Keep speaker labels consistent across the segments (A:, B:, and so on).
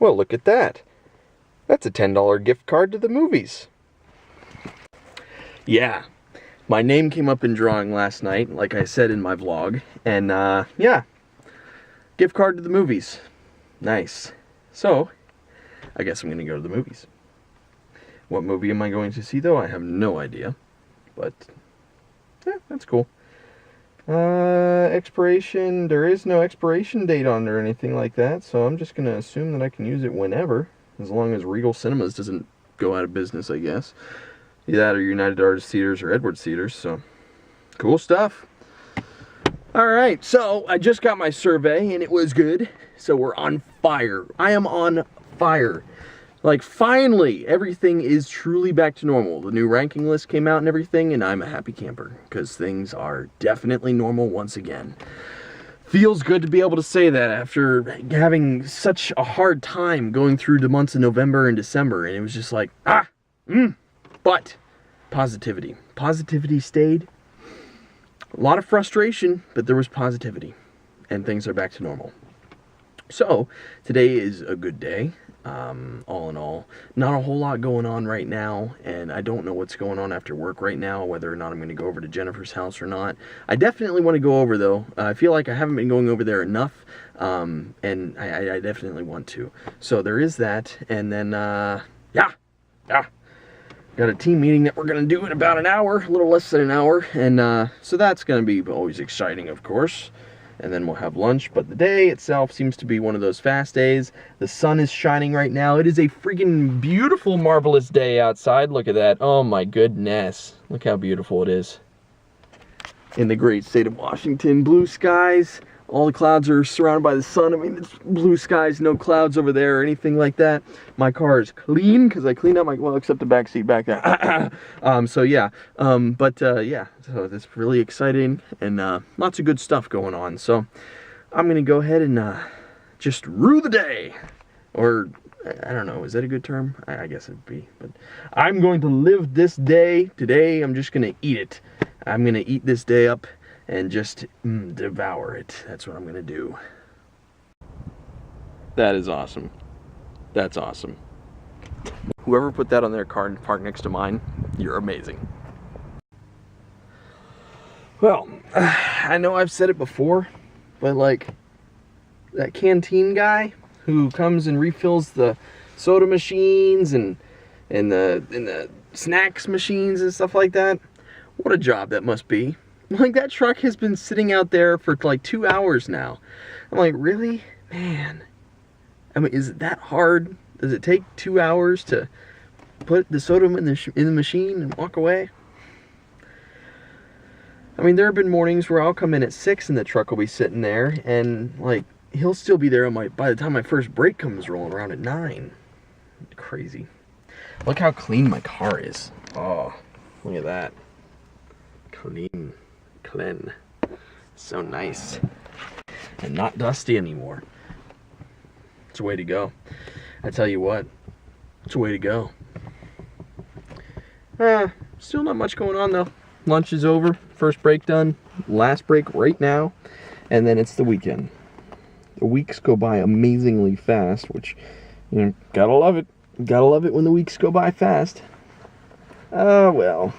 A: Well, look at that. That's a $10 gift card to the movies. Yeah, my name came up in drawing last night, like I said in my vlog, and yeah, gift card to the movies. Nice. So, I guess I'm gonna go to the movies. What movie am I going to see, though? I have no idea, but yeah, that's cool. Expiration, there is no expiration date on it or anything like that, so I'm just gonna assume that I can use it whenever, as long as Regal Cinemas doesn't go out of business, I guess. Either that or United Artists Theaters or Edwards Theaters, so cool stuff. Alright, so I just got my survey and it was good, so we're on fire. I am on fire. Like, finally, everything is truly back to normal. The new ranking list came out and everything, and I'm a happy camper, because things are definitely normal once again. Feels good to be able to say that after having such a hard time going through the months of November and December, and it was just like, but positivity. Positivity stayed. A lot of frustration, but there was positivity, and things are back to normal. So, today is a good day. All in all, not a whole lot going on right now, and I don't know what's going on after work right now, whether or not I'm going to go over to Jennifer's house or not. I definitely want to go over, though. I feel like I haven't been going over there enough, and I definitely want to. So there is that, and then, yeah, got a team meeting that we're going to do in about an hour, a little less than an hour, and so that's going to be always exciting, of course. And then we'll have lunch, but the day itself seems to be one of those fast days. The sun is shining right now. It is a freaking beautiful, marvelous day outside. Look at that. Oh my goodness. Look how beautiful it is. In the great state of Washington, blue skies. All the clouds are surrounded by the sun. I mean, it's blue skies, no clouds over there or anything like that. My car is clean because I cleaned out my, well, except the back seat back there. So yeah, yeah, so that's really exciting and lots of good stuff going on. So I'm gonna go ahead and just rue the day, or I don't know, is that a good term? I guess it'd be, but I'm going to live this day. Today, I'm just gonna eat it. I'm gonna eat this day up and just devour it. That's what I'm gonna do. That is awesome. That's awesome. Whoever put that on their car and parked next to mine, you're amazing. Well, I know I've said it before, but like that canteen guy who comes and refills the soda machines and the snacks machines and stuff like that, what a job that must be. Like, that truck has been sitting out there for like 2 hours now. I'm like, really? Man. I mean, is it that hard? Does it take 2 hours to put the soda in the machine and walk away? I mean, there have been mornings where I'll come in at 6 and the truck will be sitting there, and like, he'll still be there on by the time my first break comes rolling around at 9. Crazy. Look how clean my car is. Oh, look at that. Clean. So nice. And not dusty anymore. It's a way to go. I tell you what, it's a way to go. Still not much going on though. Lunch is over, first break done, last break right now, and then it's the weekend. The weeks go by amazingly fast, which, you know, gotta love it. Gotta love it when the weeks go by fast. Well.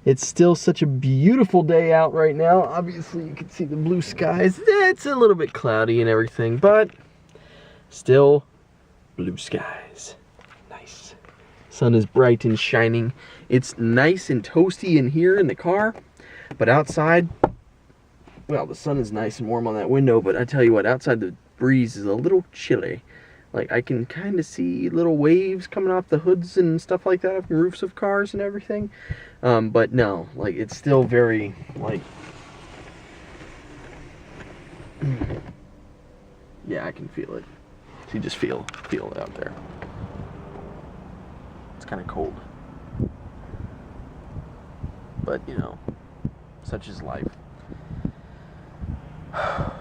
A: It's still such a beautiful day out right now. Obviously, you can see the blue skies. It's a little bit cloudy and everything, but still blue skies. Nice. Sun is bright and shining. It's nice and toasty in here in the car, but outside, well, the sun is nice and warm on that window, but I tell you what, outside the breeze is a little chilly. Like, I can kind of see little waves coming off the hoods and stuff like that, off the roofs of cars and everything. But no, like, it's still very, like, yeah, I can feel it. So you just feel it out there. It's kind of cold. But, you know, such is life.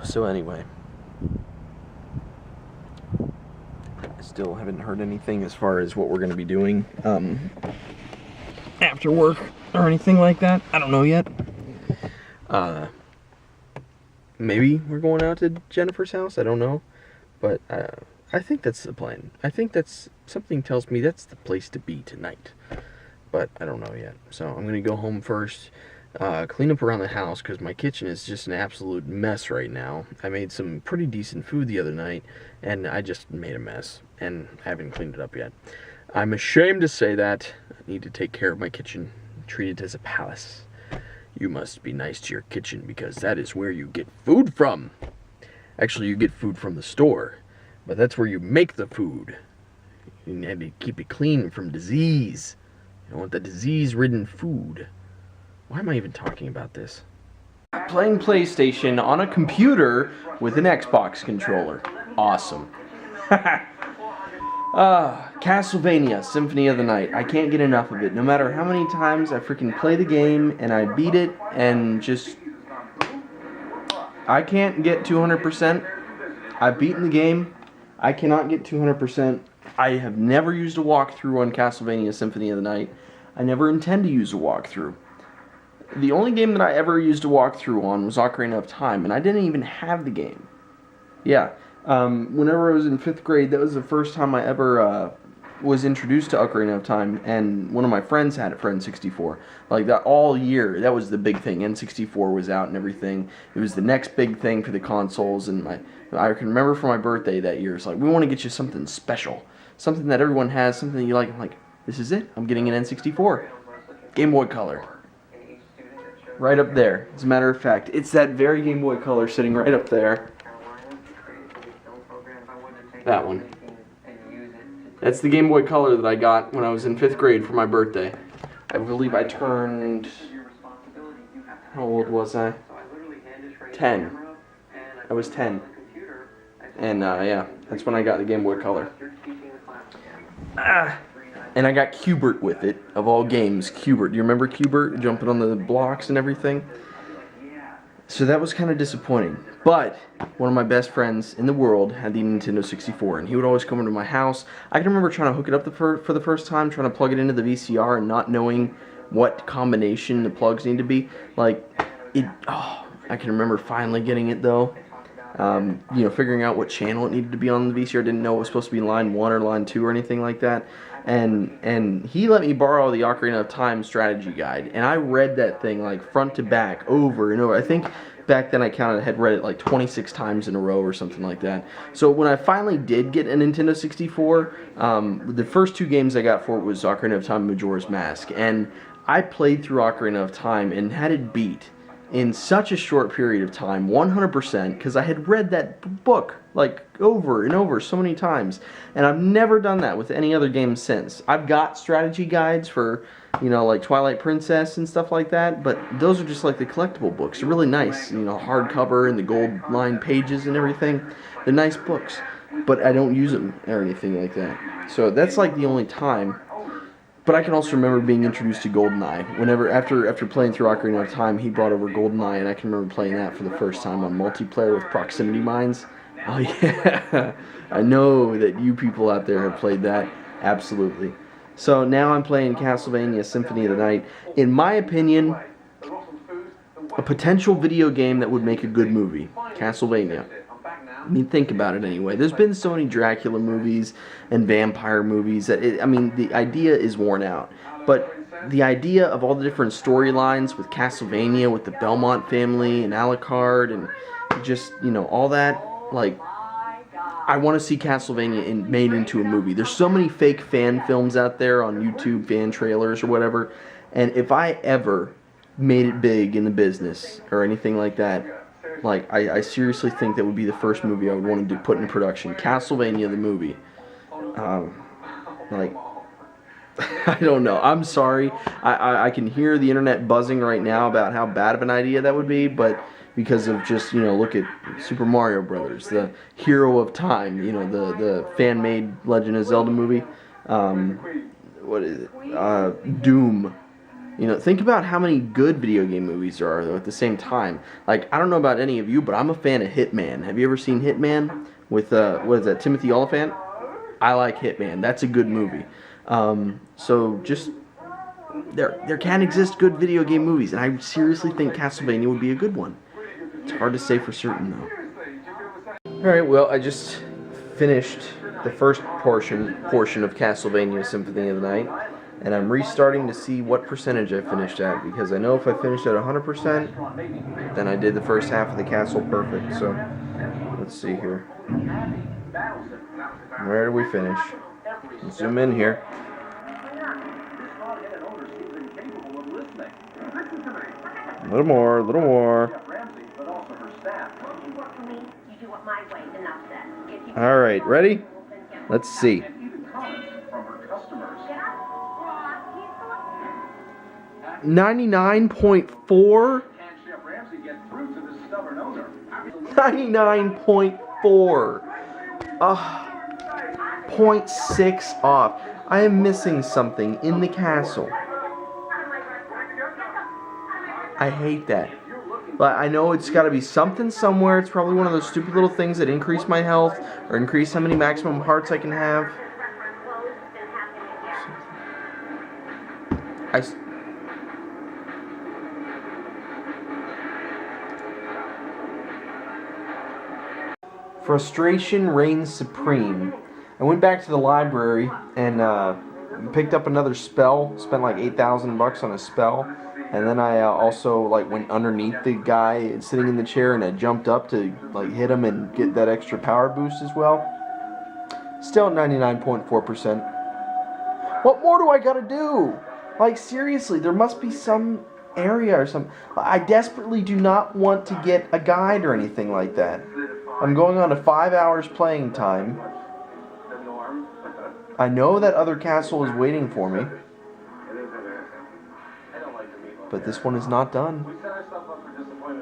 A: So anyway. I still haven't heard anything as far as what we're going to be doing after work or anything like that. I don't know yet. Maybe we're going out to Jennifer's house. I don't know. But I think that's the plan. I think that's, something tells me that's the place to be tonight. But I don't know yet. So I'm going to go home first, clean up around the house, because my kitchen is just an absolute mess right now. I made some pretty decent food the other night, and I just made a mess, and I haven't cleaned it up yet. I'm ashamed to say that. I need to take care of my kitchen, treat it as a palace. You must be nice to your kitchen, because that is where you get food from. Actually, you get food from the store, but that's where you make the food. You need to keep it clean from disease. You don't want the disease-ridden food. Why am I even talking about this? Playing PlayStation on a computer with an Xbox controller. Awesome. Castlevania, Symphony of the Night. I can't get enough of it. No matter how many times I freaking play the game and I beat it and just... I can't get 200%. I've beaten the game. I cannot get 200%. I have never used a walkthrough on Castlevania Symphony of the Night. I never intend to use a walkthrough. The only game that I ever used a walkthrough on was Ocarina of Time, and I didn't even have the game. Yeah, whenever I was in 5th grade, that was the first time I ever was introduced to Ocarina of Time, and one of my friends had it for N64. Like, that all year, that was the big thing. N64 was out and everything. It was the next big thing for the consoles, and I can remember for my birthday that year, it's like, we want to get you something special. Something that everyone has, something that you like. I'm like, this is it. I'm getting an N64. Game Boy Color. Right up there. As a matter of fact, it's that very Game Boy Color sitting right up there. That one. That's the Game Boy Color that I got when I was in 5th grade for my birthday. I believe I turned... How old was I? 10. I was 10. And, yeah, that's when I got the Game Boy Color. And I got Q*bert with it, of all games. Q*bert. Do you remember Q*bert? Jumping on the blocks and everything? So that was kind of disappointing. But one of my best friends in the world had the Nintendo 64, and he would always come into my house. I can remember trying to hook it up for the first time, trying to plug it into the VCR and not knowing what combination the plugs need to be. Like, I can remember finally getting it, though. You know, figuring out what channel it needed to be on the VCR. Didn't know it was supposed to be line 1 or line 2 or anything like that. And he let me borrow the Ocarina of Time strategy guide, and I read that thing like front to back over and over. I think back then I counted, I had read it like 26 times in a row or something like that. So when I finally did get a Nintendo 64, the first 2 games I got for it was Ocarina of Time and Majora's Mask, and I played through Ocarina of Time and had it beat in such a short period of time, 100%, because I had read that book like over and over so many times, and I've never done that with any other game since. I've got strategy guides for, you know, like Twilight Princess and stuff like that, but those are just like the collectible books. They're really nice, you know, hardcover and the gold lined pages and everything. They're nice books, but I don't use them or anything like that. So that's like the only time. But I can also remember being introduced to GoldenEye. Whenever, after playing through Ocarina of Time, he brought over GoldenEye, and I can remember playing that for the first time on multiplayer with proximity mines. Oh yeah, I know that you people out there have played that. Absolutely. So now I'm playing Castlevania Symphony of the Night. In my opinion, a potential video game that would make a good movie. Castlevania. I mean, think about it anyway. There's been so many Dracula movies and vampire movies that, I mean, the idea is worn out. But the idea of all the different storylines with Castlevania, with the Belmont family and Alucard and just, you know, all that, like, I want to see Castlevania made into a movie. There's so many fake fan films out there on YouTube, fan trailers or whatever, and if I ever made it big in the business or anything like that, like, I seriously think that would be the first movie I would want to put in production. Castlevania the movie. Like, I don't know. I'm sorry. I can hear the internet buzzing right now about how bad of an idea that would be, but because of just, you know, look at Super Mario Brothers, the hero of time, you know, the fan-made Legend of Zelda movie. What is it? Doom. You know, think about how many good video game movies there are, though, at the same time. Like, I don't know about any of you, but I'm a fan of Hitman. Have you ever seen Hitman with, what is that, Timothy Olyphant? I like Hitman. That's a good movie. So, just, there can exist good video game movies, and I seriously think Castlevania would be a good one. It's hard to say for certain, though. Alright, well, I just finished the first portion of Castlevania Symphony of the Night, and I'm restarting to see what percentage I finished at, because I know if I finished at 100%, then I did the first half of the castle perfect. So let's see here. Where do we finish? Let's zoom in here. A little more, a little more. Alright, ready? Let's see. 99.4? 99.4. 0.6 off. I am missing something in the castle. I hate that. But I know it's got to be something somewhere. It's probably one of those stupid little things that increase my health or increase how many maximum hearts I can have. Frustration reigns supreme. I went back to the library and picked up another spell. Spent like $8,000 on a spell. And then I also like went underneath the guy sitting in the chair, and I jumped up to like hit him and get that extra power boost as well. Still at 99.4%. What more do I gotta do? Like seriously, there must be some area or something. I desperately do not want to get a guide or anything like that. I'm going on to 5 hours playing time. I know that other castle is waiting for me. But this one is not done.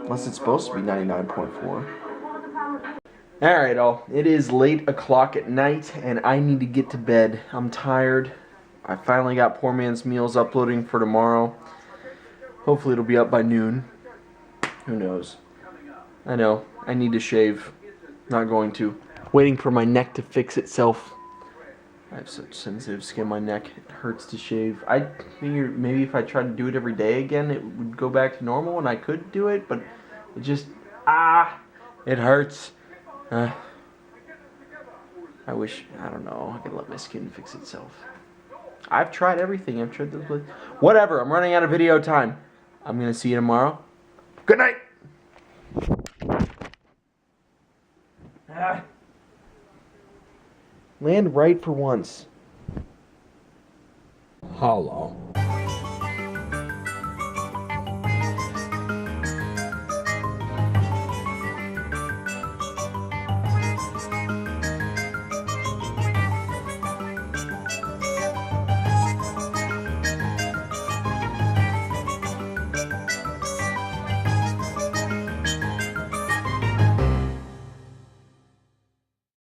A: Unless it's supposed to be 99.4. Alright, all. It is late o'clock at night, and I need to get to bed. I'm tired. I finally got Poor Man's Meals uploading for tomorrow. Hopefully it'll be up by noon. Who knows? I know. I need to shave. Not going to. Waiting for my neck to fix itself. I have such sensitive skin on my neck. It hurts to shave. I figured maybe if I tried to do it every day again, it would go back to normal and I could do it, but it just, it hurts. I wish, I don't know, I could let my skin fix itself. I've tried everything. I've tried those. Whatever, I'm running out of video time. I'm going to see you tomorrow. Good night! Land right for once.
B: Hello.